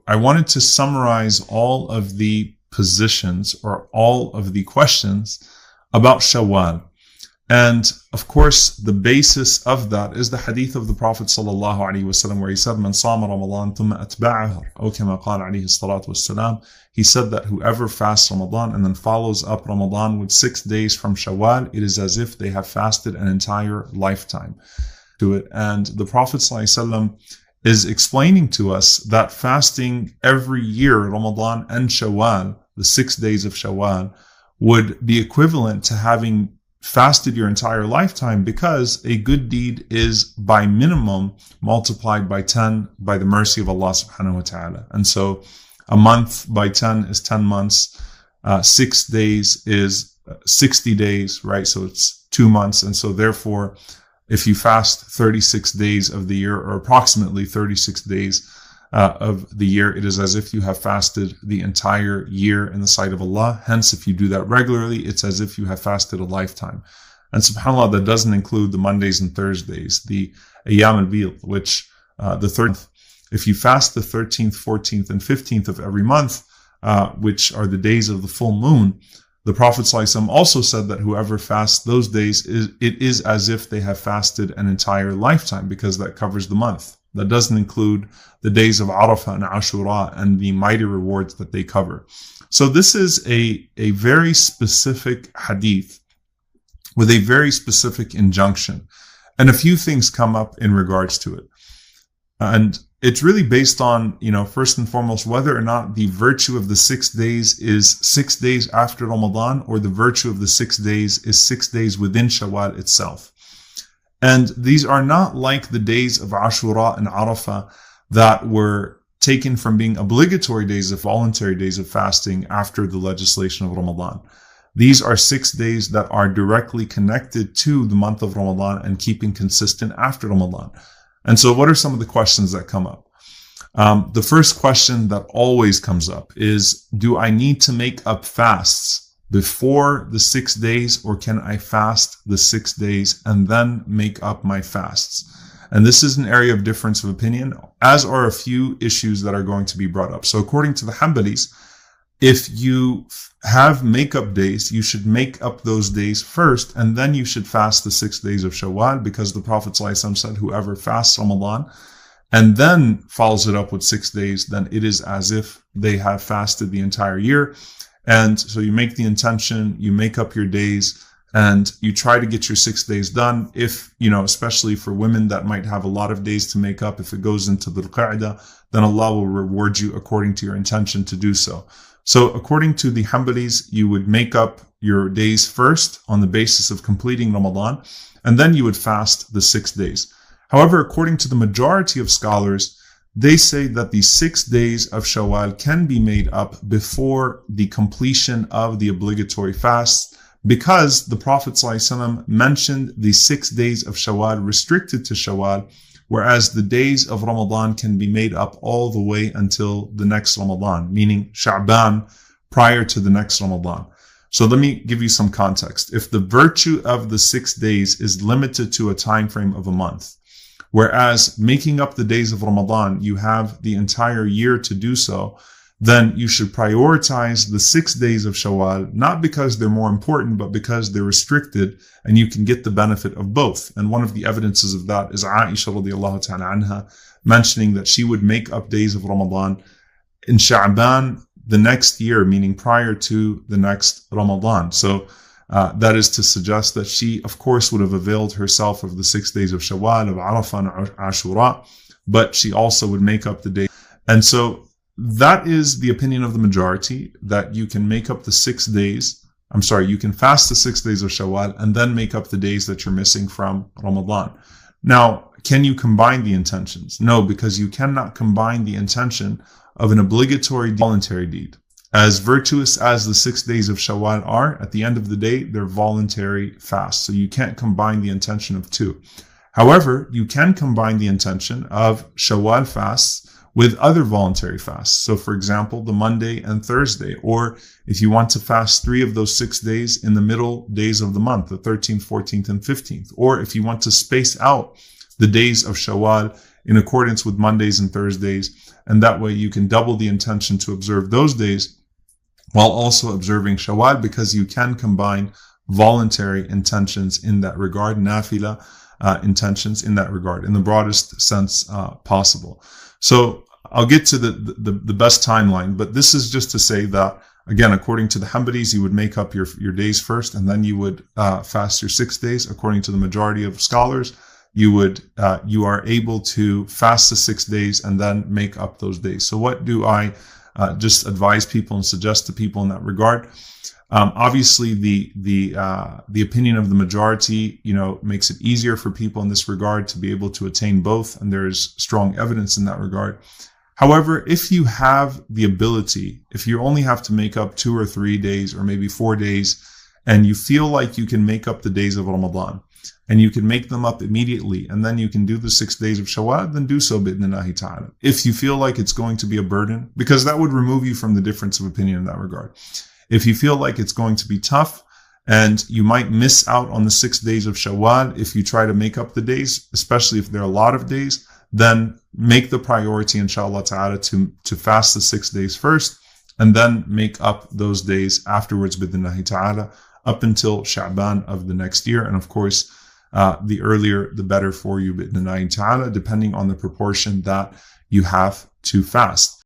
I wanted to summarize all of the positions or all of the questions about Shawwal. And of course, the basis of that is the hadith of the Prophet sallallahu alaihi wasallam, where he said, "Man sama Ramadan thumma atba'ahu," or kama qala alayhi salatu wassalam. He said that whoever fasts Ramadan and then follows up Ramadan with 6 days from Shawwal, it is as if they have fasted an entire lifetime to it. And the Prophet sallallahu alaihi wasallam is explaining to us that fasting every year, Ramadan and Shawwal, the 6 days of Shawwal, would be equivalent to having fasted your entire lifetime, because a good deed is by minimum multiplied by 10 by the mercy of Allah subhanahu wa ta'ala. And so a month by 10 is 10 months. 6 days is 60 days, right? So it's 2 months. And so therefore, if you fast 36 days of the year, or approximately 36 days of the year, it is as if you have fasted the entire year in the sight of Allah. Hence, if you do that regularly, it's as if you have fasted a lifetime. And subhanAllah, that doesn't include the Mondays and Thursdays, the Ayyam al-Bid, which the third, if you fast the 13th, 14th, and 15th of every month, which are the days of the full moon, the Prophet ﷺ also said that whoever fasts those days, it is as if they have fasted an entire lifetime, because that covers the month. That doesn't include the days of Arafah and Ashura and the mighty rewards that they cover. So this is a very specific hadith with a very specific injunction. And a few things come up in regards to it. And it's really based on, first and foremost, whether or not the virtue of the 6 days is 6 days after Ramadan, or the virtue of the 6 days is 6 days within Shawwal itself. And these are not like the days of Ashura and Arafah that were taken from being obligatory days of voluntary days of fasting after the legislation of Ramadan. These are 6 days that are directly connected to the month of Ramadan and keeping consistent after Ramadan. And so what are some of the questions that come up? The first question that always comes up is, do I need to make up fasts before the 6 days, or can I fast the 6 days and then make up my fasts? And this is an area of difference of opinion, as are a few issues that are going to be brought up. So according to the Hanbalis, if you have makeup days, you should make up those days first, and then you should fast the 6 days of Shawwal, because the Prophet ﷺ said, whoever fasts Ramadan and then follows it up with 6 days, then it is as if they have fasted the entire year. And so you make the intention, you make up your days, and you try to get your 6 days done. If, especially for women that might have a lot of days to make up, if it goes into the Qa'dah, then Allah will reward you according to your intention to do so. So according to the Hanbalis, you would make up your days first on the basis of completing Ramadan, and then you would fast the 6 days. However, according to the majority of scholars, they say that the 6 days of Shawwal can be made up before the completion of the obligatory fasts, because the Prophet ﷺ mentioned the 6 days of Shawwal restricted to Shawwal, whereas the days of Ramadan can be made up all the way until the next Ramadan, meaning Sha'ban, prior to the next Ramadan. So let me give you some context. If the virtue of the 6 days is limited to a time frame of a month, whereas making up the days of Ramadan, you have the entire year to do so, then you should prioritize the 6 days of Shawwal, not because they're more important, but because they're restricted and you can get the benefit of both. And one of the evidences of that is Aisha radiallahu ta'ala anha mentioning that she would make up days of Ramadan in Sha'ban the next year, meaning prior to the next Ramadan. So that is to suggest that she, of course, would have availed herself of the 6 days of Shawwal, of Arafah and Ashura, but she also would make up the day. And so that is the opinion of the majority, that you can make up the 6 days. You can fast the 6 days of Shawwal and then make up the days that you're missing from Ramadan. Now, can you combine the intentions? No, because you cannot combine the intention of an obligatory voluntary deed. As virtuous as the 6 days of Shawwal are, at the end of the day, they're voluntary fasts. So you can't combine the intention of two. However, you can combine the intention of Shawwal fasts with other voluntary fasts. So for example, the Monday and Thursday, or if you want to fast 3 of those 6 days in the middle days of the month, the 13th, 14th, and 15th, or if you want to space out the days of Shawwal in accordance with Mondays and Thursdays. And that way you can double the intention to observe those days while also observing Shawwal, because you can combine voluntary intentions in that regard, nafila intentions in that regard, in the broadest sense possible. So I'll get to the best timeline, but this is just to say that, again, according to the Hanbalis, you would make up your days first, and then you would fast your 6 days. According to the majority of scholars, you are able to fast the 6 days and then make up those days. So what do I just advise people and suggest to people in that regard? Obviously, the opinion of the majority, makes it easier for people in this regard to be able to attain both, and there is strong evidence in that regard. However, if you have the ability, if you only have to make up 2 or 3 days or maybe 4 days, and you feel like you can make up the days of Ramadan, and you can make them up immediately, and then you can do the 6 days of Shawwal, then do so bi'idhnillahi ta'ala. If you feel like it's going to be a burden, because that would remove you from the difference of opinion in that regard. If you feel like it's going to be tough, and you might miss out on the 6 days of Shawwal if you try to make up the days, especially if there are a lot of days, then make the priority, inshallah ta'ala, to fast the 6 days first, and then make up those days afterwards, bi'idhnillahi ta'ala, up until Sha'ban of the next year. And of course, the earlier, the better for you, bi'idhnillahi ta'ala, depending on the proportion that you have to fast.